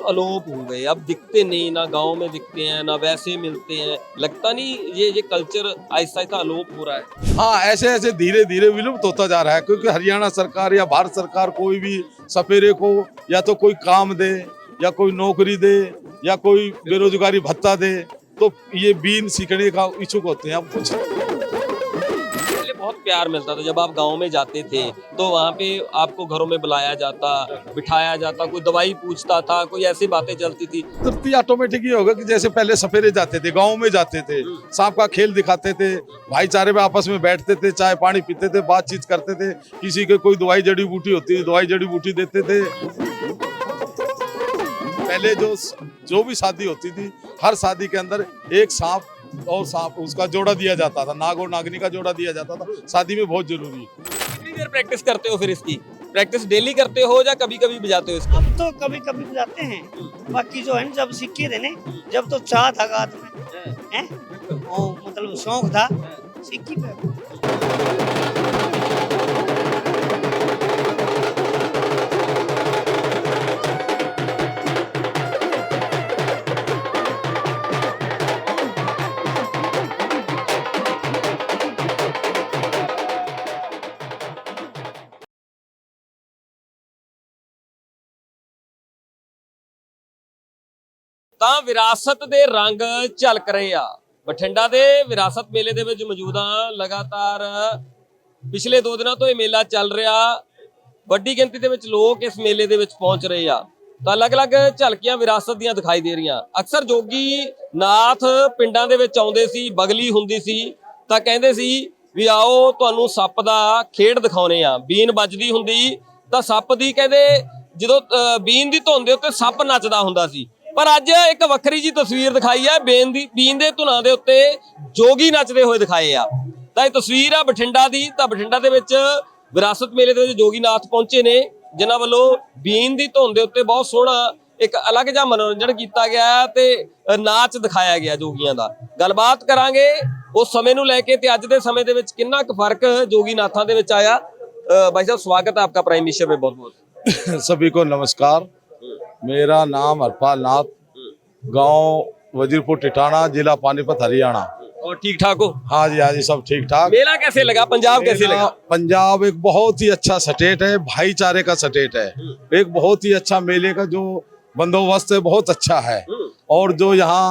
अलोप हो गए, अब दिखते नहीं, ना गांव में दिखते हैं ना वैसे मिलते हैं। लगता नहीं ये कल्चर आहिस्ता आहिस्ता अलोप हो रहा है? हाँ, ऐसे ऐसे धीरे धीरे विलुप्त होता जा रहा है, क्योंकि हरियाणा सरकार या भारत सरकार कोई भी सपेरे को या तो कोई काम दे या कोई नौकरी दे या कोई बेरोजगारी भत्ता दे, तो ये बीन सीखने का इच्छुक होते हैं। अब कुछ पहले बहुत प्यार मिलता था, जब आप गांव में जाते थे तो वहाँ पे आपको घरों में बुलाया जाता, बिठाया जाता, कोई दवाई पूछता था, कोई ऐसी बातें चलती थी। तृप्ति ऑटोमेटिक ये होगा कि जैसे पहले सपेरे जाते थे, गाँव में जाते थे, सांप का खेल दिखाते थे, भाईचारे में आपस में बैठते थे, चाय पानी पीते थे, बातचीत करते थे, किसी के कोई दवाई जड़ी बूटी होती, दवाई जड़ी बूटी देते थे। पहले जो भी शादी होती थी, हर शादी के अंदर एक सांप और सांप उसका जोड़ा दिया जाता था, नाग और नागिनी का जोड़ा दिया जाता था, शादी में बहुत जरूरी। कितनी देर प्रैक्टिस करते हो फिर इसकी? प्रैक्टिस डेली करते हो या कभी कभी बजाते हो इसको? अब तो कभी कभी बजाते हैं, बाकी जो है जब सीखे थे ने, जब तो चाह था गात में हैं, मतलब शौक था, सीखी पे। ਤਾਂ ਵਿਰਾਸਤ ਦੇ ਰੰਗ ਝਲਕ ਰਹੇ ਆ। ਬਠਿੰਡਾ ਦੇ ਵਿਰਾਸਤ ਮੇਲੇ ਦੇ ਵਿੱਚ ਮੌਜੂਦ ਹਾਂ। ਲਗਾਤਾਰ ਪਿਛਲੇ 2 ਦਿਨਾਂ ਤੋਂ ਇਹ ਮੇਲਾ ਚੱਲ ਰਿਹਾ। ਵੱਡੀ ਗਿਣਤੀ ਦੇ ਵਿੱਚ ਲੋਕ ਇਸ ਮੇਲੇ ਦੇ ਵਿੱਚ ਪਹੁੰਚ ਰਹੇ ਆ। ਤਾਂ ਅਲੱਗ-ਅਲੱਗ ਝਲਕੀਆਂ ਵਿਰਾਸਤ ਦੀਆਂ ਦਿਖਾਈ ਦੇ ਰਹੀਆਂ। ਅਕਸਰ ਜੋਗੀ ਨਾਥ ਪਿੰਡਾਂ ਦੇ ਵਿੱਚ ਆਉਂਦੇ ਸੀ, ਬਗਲੀ ਹੁੰਦੀ ਸੀ ਤਾਂ ਕਹਿੰਦੇ ਸੀ ਵੀ ਆਓ ਤੁਹਾਨੂੰ ਸੱਪ ਦਾ ਖੇਡ ਦਿਖਾਉਣੇ ਆ। ਬੀਨ ਵੱਜਦੀ ਹੁੰਦੀ ਤਾਂ ਸੱਪ ਦੀ ਕਹਿੰਦੇ ਜਦੋਂ ਬੀਨ ਦੀ ਧੁਨ ਦੇ ਉੱਤੇ ਸੱਪ ਨੱਚਦਾ ਹੁੰਦਾ ਸੀ। पर अज एक वक्री जी तस्वीर दिखाई है, बीन दे धुनां दे उत्ते जोगी नचदे होए दिखाए आ। तां इह तस्वीर आ बठिंडा दी। तां बठिंडा दे विच विरासत मेले दे विच जोगी नाथ पहुंचे ने, जिन्हां वल्लों बीन दी धुन दे उत्ते बहुत सोहना एक अलग जिहा मनोरंजन किया गया ते नाच दिखाया गया जोगियां दा। गलबात करांगे उस समय नूं लैके ते अज दे समय दे विच किन्ना क फर्क जोगी नाथां दे विच आया। भाई साहब स्वागत है आपका प्राइम मिनिस्टर में, बहुत बहुत। सभी को नमस्कार। मेरा नाम हरपाल नाथ, गांव वजीरपुर टिटाना, जिला पानीपत, हरियाणा। और ठीक ठाक हो? हाँ जी, सब ठीक ठाक। मेला कैसे लगा? पंजाब कैसे लगा? पंजाब एक बहुत ही अच्छा स्टेट है, भाईचारे का स्टेट है। एक बहुत ही अच्छा मेले का जो बंदोबस्त है बहुत अच्छा है, और जो यहाँ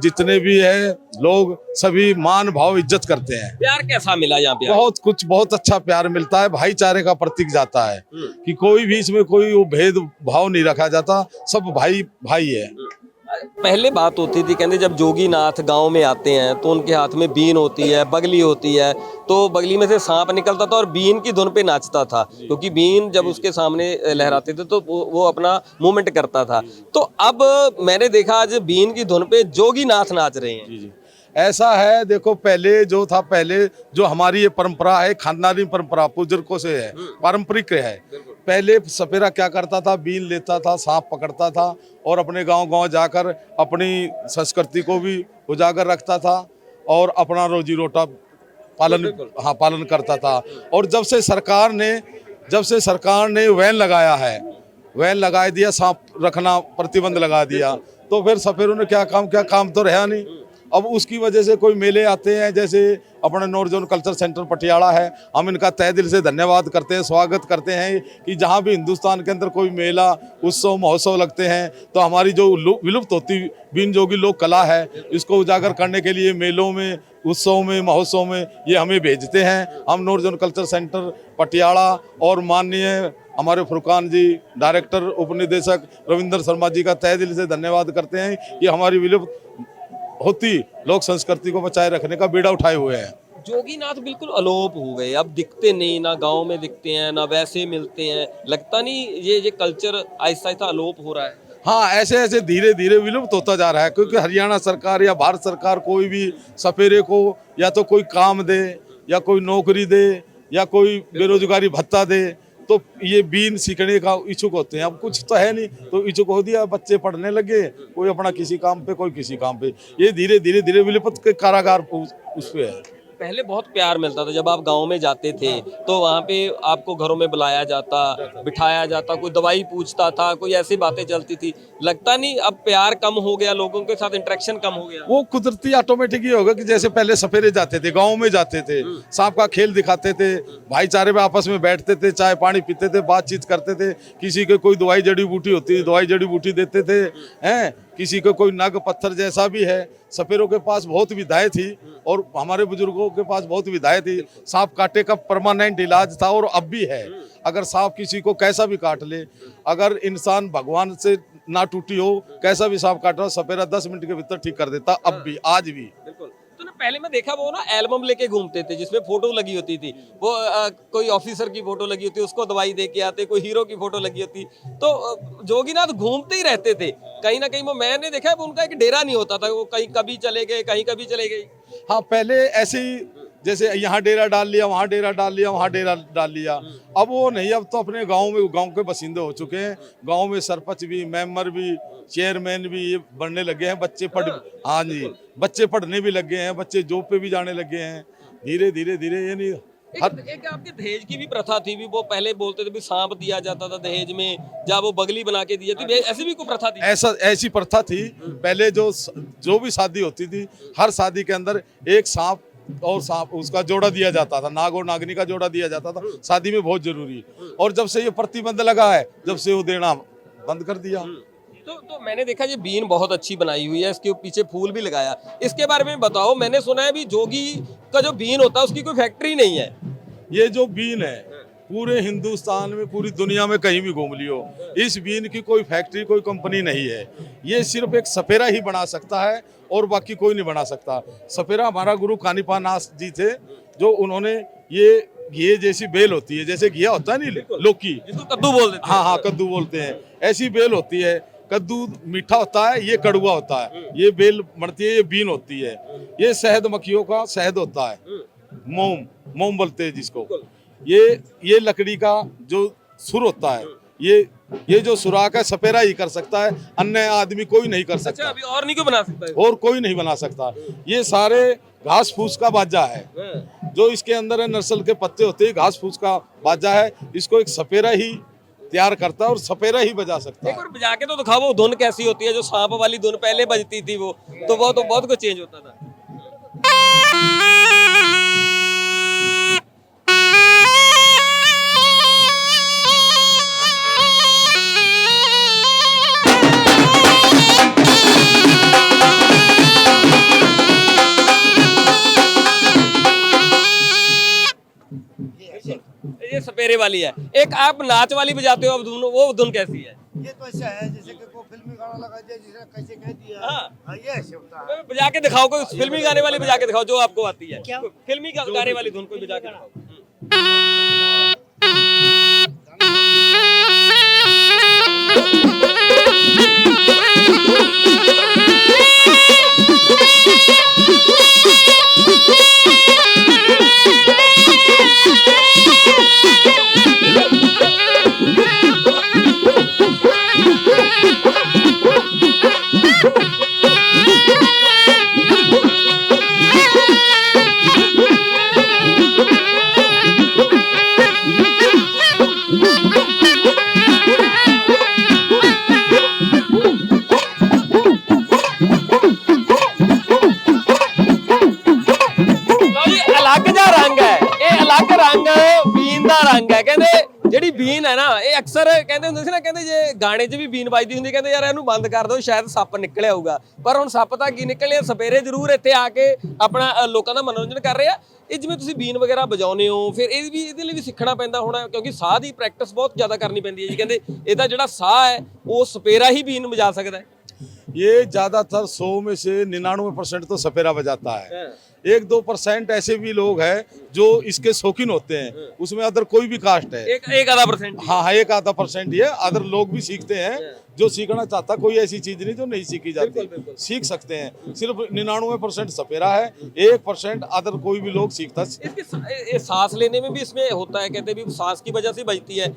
जितने भी है लोग सभी मान भाव इज्जत करते हैं। प्यार कैसा मिला यहाँ पे? बहुत कुछ, बहुत अच्छा प्यार मिलता है, भाईचारे का प्रतीक जाता है कि कोई भी इसमें कोई वो भेदभाव नहीं रखा जाता, सब भाई भाई है। पहले बात होती थी, कहते जब जोगी नाथ गांव में आते हैं तो उनके हाथ में बीन होती है, बगली होती है, तो बगली में से सांप निकलता था और बीन की धुन पे नाचता था, क्योंकि बीन जब उसके सामने लहराते थे तो वो अपना मूवमेंट करता था। तो अब मैंने देखा आज बीन की धुन पे जोगी नाथ नाच रहे हैं। जी ऐसा है। देखो पहले जो था, पहले जो हमारी ये परंपरा है, खानदानी परंपरा बुजुर्गों से है, पारंपरिक है। पहले सपेरा क्या करता था, बीन लेता था, सांप पकड़ता था और अपने गांव गांव जाकर अपनी संस्कृति को भी उजागर रखता था और अपना रोजी रोटा पालन करता था। और जब से सरकार ने वैन लगाया है, वैन लगा दिया, सांप रखना प्रतिबंध लगा दिया, तो फिर सपेरों ने क्या काम तो रहा नहीं। अब उसकी वजह से कोई मेले आते हैं, जैसे अपना north zone culture centre Patiala है, हम इनका तहे दिल से धन्यवाद करते हैं, स्वागत करते हैं कि जहाँ भी हिंदुस्तान के अंदर कोई मेला, उत्सव, महोत्सव लगते हैं तो हमारी जो विलुप्त होती बीन जोगी लोक कला है, इसको उजागर करने के लिए मेलों में, उत्सव में, महोत्सव में ये हमें भेजते हैं। हम north zone culture centre Patiala और माननीय हमारे फुरकान जी डायरेक्टर उपनिदेशक रविंद्र शर्मा जी का तहे दिल से धन्यवाद करते हैं कि हमारी विलुप्त होती लोक संस्कृति को बचाए रखने का बीड़ा उठाए हुए हैं। जोगी नाथ बिल्कुल अलोप हो गए, अब दिखते नहीं, ना गांव में दिखते हैं ना वैसे मिलते हैं। लगता नहीं ये कल्चर आहिस्ता आहिस्ता अलोप हो रहा है? हाँ, ऐसे ऐसे धीरे धीरे विलुप्त होता जा रहा है, क्योंकि हरियाणा सरकार या भारत सरकार कोई भी सपेरे को या तो कोई काम दे या कोई नौकरी दे या कोई बेरोजगारी भत्ता दे, तो ये बीन सीखने का इच्छुक होते हैं। अब कुछ तो है नहीं तो इच्छुक हो दिया, बच्चे पढ़ने लगे, कोई अपना किसी काम पे, कोई किसी काम पे। ये धीरे धीरे विलुप्त के कारागार उस पे है। पहले बहुत प्यार मिलता था जब आप गांव में जाते थे तो वहां पे आपको घरों में बुलाया जाता, बिठाया जाता, कोई दवाई पूछता था, कोई ऐसी बातें चलती थी। लगता नहीं अब प्यार कम हो गया, लोगों के साथ इंटरेक्शन कम हो गया? वो कुदरती ऑटोमेटिक ही होगा कि जैसे पहले सपेरे जाते थे, गाँव में जाते थे, सांप का खेल दिखाते थे, भाईचारे में आपस में बैठते थे, चाय पानी पीते थे, बातचीत करते थे, किसी के कोई दवाई जड़ी बूटी होती, दवाई जड़ी बूटी देते थे, हैं, किसी को कोई नग पत्थर जैसा भी है। सपेरों के पास बहुत विधाएं थी और हमारे बुजुर्गों के पास बहुत विधाएं थी। सांप काटे का परमानेंट इलाज था और अब भी है। अगर सांप किसी को कैसा भी काट ले, अगर इंसान भगवान से ना टूटी हो, कैसा भी सांप काट रहा हो, सपेरा 10 मिनट के भीतर ठीक कर देता, अब भी, आज भी। बिल्कुल। तो ना पहले मैं देखा वो ना एल्बम लेके घूमते थे जिसमें फोटो लगी होती थी, वो कोई ऑफिसर की फोटो लगी होती, उसको दवाई दे के आते, कोई हीरो की फोटो लगी होती, तो जोगीनाथ घूमते ही रहते थे कहीं ना कहीं। वो मैंने देखा है उनका एक डेरा नहीं होता था, वो कहीं कभी चले गए, कहीं कभी चले गए। हाँ, पहले ऐसे ही जैसे यहाँ डेरा डाल लिया, वहाँ डेरा डाल लिया, वहाँ डेरा डाल लिया। अब वो नहीं, अब तो अपने गांव में, गांव के बसिंदे हो चुके हैं। गांव में सरपंच भी, मेंबर भी, चेयरमैन भी ये बनने लगे हैं। बच्चे पढ़, हाँ जी, बच्चे पढ़ने भी लगे हैं, बच्चे जॉब पे भी जाने लगे हैं, धीरे धीरे धीरे। ये नहीं एक आपके दहेज की भी प्रथा थी भी, वो पहले बोलते थे भी सांप दिया जाता था दहेज में, जब वो बगली बना के दी जाती, ऐसी भी कोई प्रथा थी? ऐसी प्रथा थी पहले। जो भी शादी होती थी, हर शादी के अंदर एक सांप और सांप उसका जोड़ा दिया जाता था, नाग और नागनी का जोड़ा दिया जाता था, शादी में बहुत जरूरी। और जब से ये प्रतिबंध लगा है, जब से वो देना बंद कर दिया। तो मैंने देखा ये बीन बहुत अच्छी बनाई हुई है, इसके पीछे फूल भी लगाया, इसके बारे में बताओ। मैंने सुना है भी जोगी का जो बीन होता है उसकी कोई फैक्ट्री नहीं है। ये जो बीन है पूरे हिंदुस्तान में, पूरी दुनिया में कहीं भी घूम लियो, इस बीन की कोई फैक्ट्री, कोई कंपनी नहीं है। ये सिर्फ एक सपेरा ही बना सकता है और बाकी कोई नहीं बना सकता। सपेरा हमारा गुरु कानीपानास जी थे, जो उन्होंने ये जैसी बेल होती है, जैसे घिया होता है नहीं, लौकी, जिसको कद्दू बोलते हैं। हाँ, कद्दू बोलते हैं, ऐसी बेल होती है। कद्दू मीठा होता है, ये कड़वा होता है। ये बेल बढ़ती है, ये बीन होती है। ये शहद मक्खियों का शहद होता है, मोम बोलते हैं जिसको। ये लकड़ी का जो सुर होता है, ये जो सुराख है सपेरा ही कर सकता है, अन्य आदमी कोई नहीं कर सकता। अच्छा, अभी और नहीं कोई बना सकता है? और कोई नहीं बना सकता। ये सारे घास फूस का बाजा है, जो इसके अंदर है, नर्सल के पत्ते होते हैं, घास फूस का बाजा है। इसको एक सपेरा ही तैयार करता है और सपेरा ही बजा सकता है। एक बार बजा के तो दिखाओ वो धुन कैसी होती है, जो सांप वाली धुन पहले बजती थी, वो तो बहुत कुछ चेंज होता था। ये सपेरे वाली है। एक आप नाच वाली बजाते हो अब धुन, वो धुन कैसी है? ये तो ऐसा है जैसे कि कोई फिल्मी गाना लगा दिया, जिसने कैसे कह दिया। हाँ। ये ऐसे होता है। बजा के दिखाओ, कोई फिल्मी गाने वाली बजा के दिखाओ जो आपको आती है। क्या? फिल्मी गाने वाली धुन कोई बजा के दिखाओ। ਜਿਹੜੀ ਬੀਨ ਹੈ ਨਾ, ਇਹ ਅਕਸਰ ਕਹਿੰਦੇ ਹੁੰਦੇ ਸੀ ਨਾ, ਕਹਿੰਦੇ ਜੇ ਗਾਣੇ 'ਚ ਵੀ ਬੀਨ ਵੱਜਦੀ ਹੁੰਦੀ, ਕਹਿੰਦੇ ਯਾਰ ਇਹਨੂੰ ਬੰਦ ਕਰ ਦਿਓ, ਸ਼ਾਇਦ ਸੱਪ ਨਿਕਲ ਆਊਗਾ। ਪਰ ਹੁਣ ਸੱਪ ਤਾਂ ਕੀ ਨਿਕਲਿਆ, ਸਪੇਰੇ ਜ਼ਰੂਰ ਇੱਥੇ ਆ ਕੇ ਆਪਣਾ ਲੋਕਾਂ ਦਾ ਮਨੋਰੰਜਨ ਕਰ ਰਹੇ ਆ। ਇਹ ਜਿਵੇਂ ਤੁਸੀਂ ਬੀਨ ਵਗੈਰਾ ਵਜਾਉਂਦੇ ਹੋ, ਫਿਰ ਇਹਦੇ ਲਈ ਵੀ ਸਿੱਖਣਾ ਪੈਂਦਾ ਹੋਣਾ, ਕਿਉਂਕਿ ਸਾਹ ਦੀ ਪ੍ਰੈਕਟਿਸ ਬਹੁਤ ਜ਼ਿਆਦਾ ਕਰਨੀ ਪੈਂਦੀ ਹੈ ਜੀ। ਕਹਿੰਦੇ ਇਹਦਾ ਜਿਹੜਾ ਸਾਹ ਹੈ ਉਹ ਸਪੇਰਾ ਹੀ ਬੀਨ ਵਜਾ ਸਕਦਾ ਹੈ। ये ज्यादातर 100 में से 99% तो सपेरा बजाता है। 1-2% ऐसे भी लोग हैं जो इसके शौकीन होते हैं, उसमें अदर कोई भी कास्ट है, एक आधा परसेंट। हाँ, 1-आधा% ही है। अदर लोग भी सीखते हैं, जो सीखना चाहता, कोई ऐसी चीज नहीं जो नहीं सीखी जाती, सीख सकते हैं। सिर्फ 99% सपेरा है, 1% अदर कोई भी लोग सीखता। इसके सांस लेने में भी इसमें होता है, कहते भी सांस की वजह से बजती है,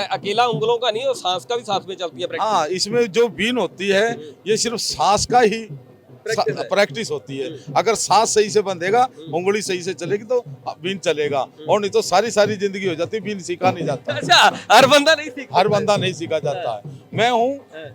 अकेला उंगलों का नहीं, और सांस का भी साथ में चलती है। हाँ, इसमें जो बीन होती है ये सिर्फ सांस का ही Practice है। प्रैक्टिस होती है। अगर सांस सही से बंधेगा, उंगली सही से चलेगी तो बीन चलेगा, और नहीं तो सारी सारी जिंदगी हो जाती है, बीन सीखा नहीं जाता। अच्छा, हर बंदा नहीं सीखता। हर बंदा नहीं सीखा जाता है।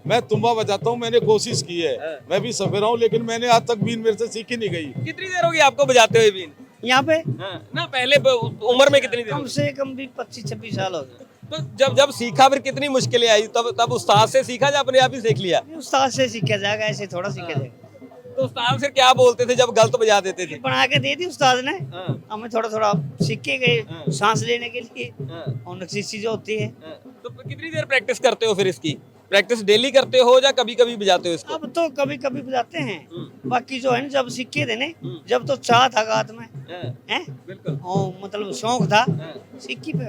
मैं तुम्बा बजाता हूँ, मैंने कोशिश की है, मैं भी सफेरा हूँ, लेकिन मैंने आज तक बीन मेरे से सीखी नहीं गई। कितनी देर होगी आपको बजाते हुए बीन? यहाँ पे ना पहले उम्र में कितनी देर कम होगी? से कम भी 25-26 साल हो गए। तो जब सीखा फिर कितनी मुश्किलें आई? तब उस्ताद से सीखा या अपने आप ही सीख लिया? उस्ताद से सीखा जाएगा, ऐसे थोड़ा सीखा जाएगा। तो उस्ताद फिर क्या बोलते थे जब गलत बजा देते थे? बना के दे दी उस्ताद ने, हाँ। हमें थोड़ा थोड़ा सीख के गए सांस लेने के लिए, हाँ। और चीजें होती है। तो कितनी देर प्रैक्टिस करते हो फिर इसकी? प्रैक्टिस डेली करते हो या कभी कभी बजाते हो इसको? अब तो कभी कभी बजाते हैं, बाकी जो है ना जब सीखे थे ने, जब तो चाह था गात में, हैं बिल्कुल। और मतलब शौक था, सीखी पे।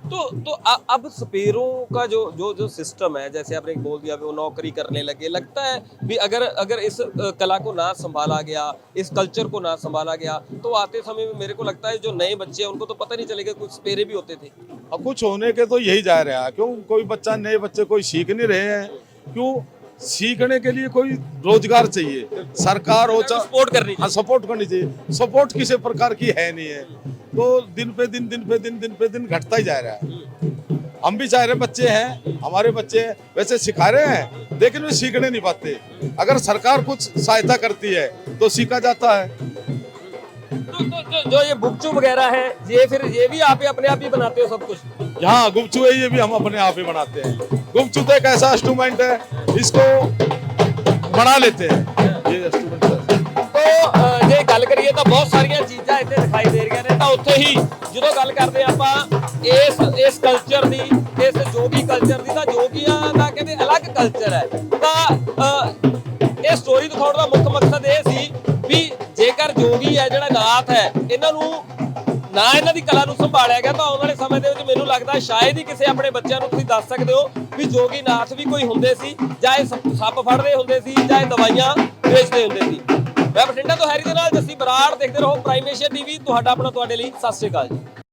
तो अब सपेरों का जो सिस्टम है, जैसे आपने बोल दिया वो नौकरी करने लगे, लगता है भी अगर इस कला को ना संभाला गया, इस कल्चर को ना संभाला गया, तो आते समय में मेरे को लगता है जो नए बच्चे हैं उनको तो पता नहीं चलेगा कुछ सपेरे भी होते थे। अब कुछ होने के तो यही जा रहा है, क्यों कोई बच्चा, नए बच्चे कोई सीख नहीं रहे हैं, क्यों सीखने के लिए कोई रोजगार चाहिए, सरकार हो चाहे सपोर्ट करनी चाहिए। हाँ, सपोर्ट करनी चाहिए। सपोर्ट किसी प्रकार की है नहीं है, तो दिन पे दिन घटता ही जा रहा है। हम भी चाह रहे बच्चे हैं, हमारे बच्चे वैसे सिखा रहे हैं, लेकिन वे सीखने नहीं पाते। अगर सरकार कुछ सहायता करती है तो सीखा जाता है। तो जो ये गुपचुप वगैरह है, ये भी आप ही अपने आप ही बनाते हो सब कुछ? यहाँ गुपचू है, ये भी हम अपने आप ही बनाते हैं। गुपचू तो एक ऐसा इंस्ट्रूमेंट है, इसको बना लेते हैं ये इंस्ट्रूमेंट। तो ਜੇ ਗੱਲ ਕਰੀਏ ਤਾਂ ਬਹੁਤ ਸਾਰੀਆਂ ਚੀਜ਼ਾਂ ਇੱਥੇ ਦਿਖਾਈ ਦੇ ਰਹੀਆਂ ਨੇ, ਤਾਂ ਉੱਥੇ ਹੀ ਜਦੋਂ ਗੱਲ ਕਰਦੇ ਆਪਾਂ ਇਸ ਕਲਚਰ ਦੀ, ਇਸ ਜੋਗੀ ਕਲਚਰ ਦੀ, ਤਾਂ ਜੋਗੀਆਂ ਦਾ ਕਹਿੰਦੇ ਅਲੱਗ ਕਲਚਰ ਹੈ। ਤਾਂ ਇਹ ਸਟੋਰੀ ਦਿਖਾਉਣ ਦਾ ਮੁੱਖ ਮਕਸਦ ਇਹ ਸੀ ਵੀ ਜੇਕਰ ਜੋਗੀ ਹੈ ਜਿਹੜਾ ਨਾਥ ਹੈ, ਇਹਨਾਂ ਨੂੰ ਨਾ ਇਹਨਾਂ ਦੀ ਕਲਾ ਨੂੰ ਸੰਭਾਲਿਆ ਗਿਆ, ਤਾਂ ਆਉਣ ਵਾਲੇ ਸਮੇਂ ਦੇ ਵਿੱਚ ਮੈਨੂੰ ਲੱਗਦਾ ਸ਼ਾਇਦ ਹੀ ਕਿਸੇ ਆਪਣੇ ਬੱਚਿਆਂ ਨੂੰ ਤੁਸੀਂ ਦੱਸ ਸਕਦੇ ਹੋ ਵੀ ਜੋਗੀ ਨਾਥ ਵੀ ਕੋਈ ਹੁੰਦੇ ਸੀ, ਜਾਂ ਇਹ ਸੱਪ ਫੜਦੇ ਹੁੰਦੇ ਸੀ, ਜਾਂ ਇਹ ਦਵਾਈਆਂ ਵੇਚਦੇ ਹੁੰਦੇ ਸੀ। ਮੈਂ ਬਠਿੰਡਾ ਤੋਂ ਹੈਰੀ ਦੇ ਨਾਲ ਜੱਸੀ ਬਰਾੜ, ਦੇਖਦੇ ਰਹੋ ਪ੍ਰਾਈਮ ਏਸ਼ੀਆ ਟੀਵੀ, ਤੁਹਾਡਾ ਆਪਣਾ ਤੁਹਾਡੇ ਲਈ। ਸਤਿ ਸ਼੍ਰੀ ਅਕਾਲ ਜੀ।